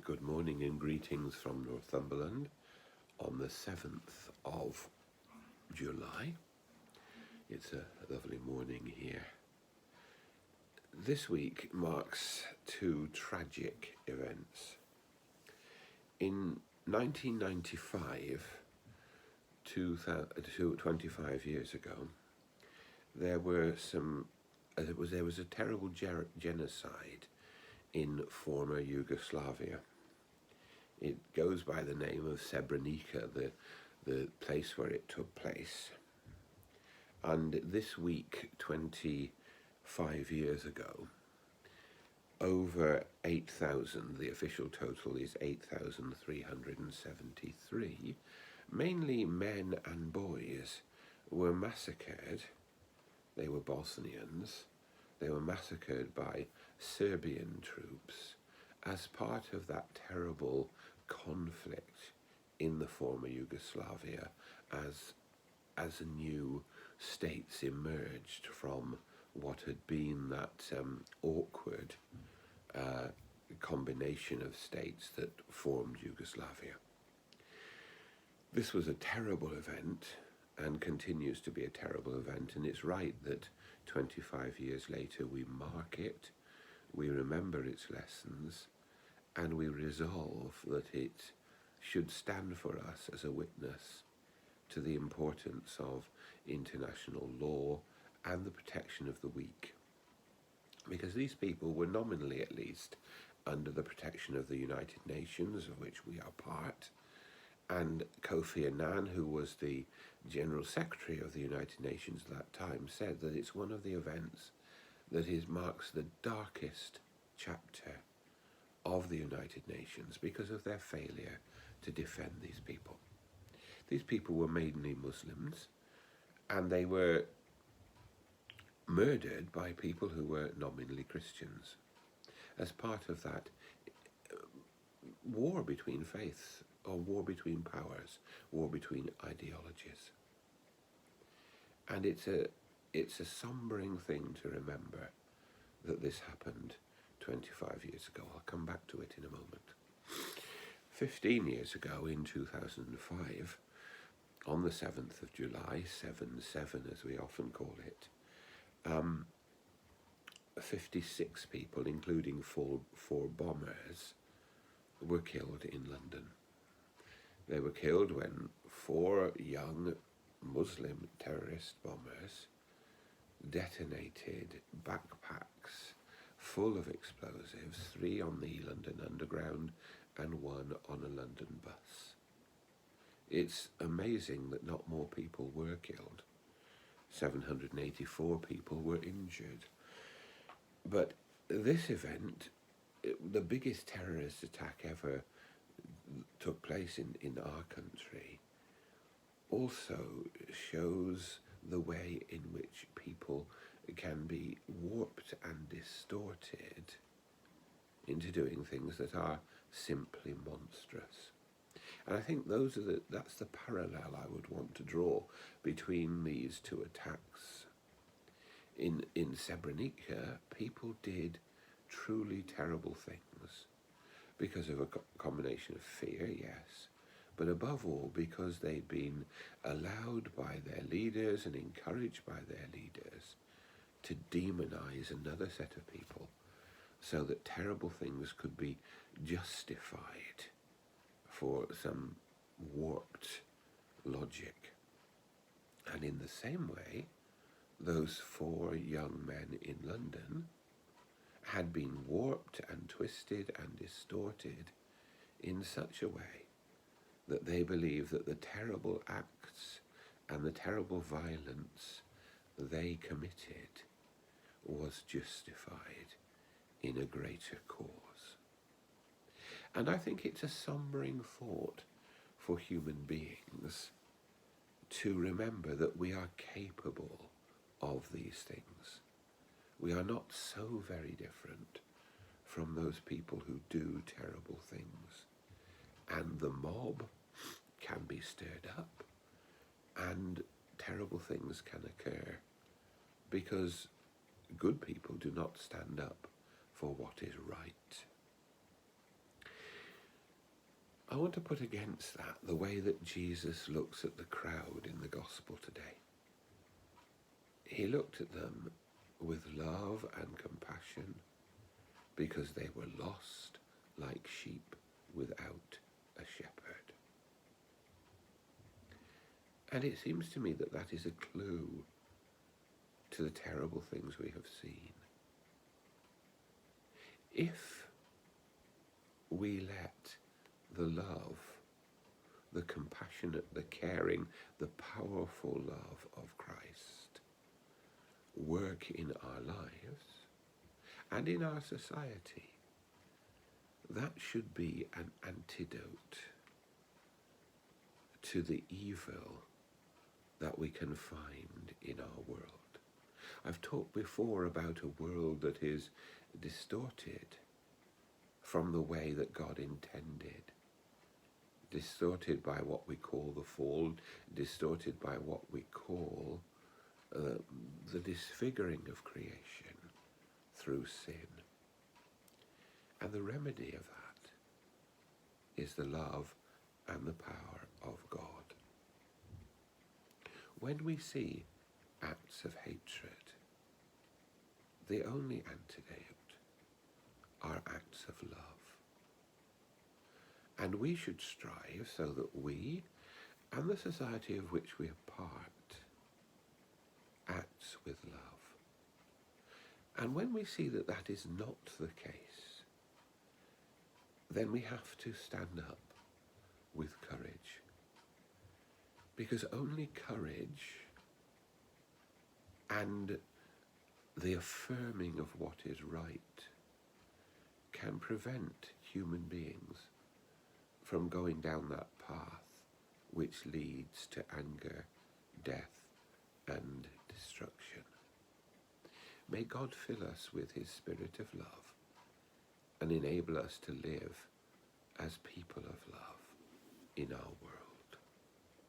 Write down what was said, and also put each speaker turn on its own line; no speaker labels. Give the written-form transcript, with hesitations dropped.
Good morning and greetings from Northumberland on the 7th of July. It's a lovely morning here. This week marks two tragic events. In 1995, 25 years ago, there was a terrible genocide in former Yugoslavia. It goes by the name of Srebrenica, the place where it took place. And this week, 25 years ago, over 8,000, the official total is 8,373, mainly men and boys, were massacred. They were Bosnians. They were massacred by Serbian troops as part of that terrible conflict in the former Yugoslavia as new states emerged from what had been that awkward combination of states that formed Yugoslavia. This was a terrible event and continues to be a terrible event, and it's right that 25 years later we mark it, we remember its lessons, and we resolve that it should stand for us as a witness to the importance of international law and the protection of the weak. Because these people were nominally, at least, under the protection of the United Nations, of which we are part, and Kofi Annan, who was the General Secretary of the United Nations at that time, said that it's one of the events that marks the darkest chapter of the United Nations because of their failure to defend these people. These people were mainly Muslims, and they were murdered by people who were nominally Christians as part of that war between faiths, or war between powers, war between ideologies. And it's a sombering thing to remember that this happened 25 years ago. I'll come back to it in a moment. 15 years ago, in 2005, on the 7th of July, 7/7 as we often call it, 56 people, including four bombers, were killed in London. They were killed when 4 young Muslim terrorist bombers detonated backpacks full of explosives, 3 on the London Underground and 1 on a London bus. It's amazing that not more people were killed. 784 people were injured. But this event, the biggest terrorist attack ever took place in our country, also shows the way in which people can be warped and distorted into doing things that are simply monstrous. And I think that's the parallel I would want to draw between these two attacks. In Srebrenica, people did truly terrible things because of a combination of fear, yes, but above all because they'd been allowed by their leaders and encouraged by their leaders to demonize another set of people so that terrible things could be justified for some warped logic. And in the same way, those 4 young men in London had been warped and twisted and distorted in such a way that they believed that the terrible acts and the terrible violence they committed was justified in a greater cause. And I think it's a sombering thought for human beings to remember that we are capable of these things. We are not so very different from those people who do terrible things. And the mob can be stirred up, and terrible things can occur because good people do not stand up for what is right. want to put against that the way that Jesus looks at the crowd in the gospel today. He looked at them with love and compassion because they were lost like sheep without a shepherd. And it seems to me that that is a clue to the terrible things we have seen. If we let the love, the compassionate, the caring, the powerful love of Christ work in our lives and in our society, that should be an antidote to the evil that we can find in our world. I've talked before about a world that is distorted from the way that God intended, distorted by what we call the fall, distorted by what we call the disfiguring of creation through sin. And the remedy of that is the love and the power of God. When we see acts of hatred, the only antidote are acts of love. And we should strive so that we, and the society of which we are part, acts with love. And when we see that that is not the case, then we have to stand up with courage. Because only courage and the affirming of what is right can prevent human beings from going down that path which leads to anger, death, and destruction. May God fill us with his spirit of love and enable us to live as people of love in our world.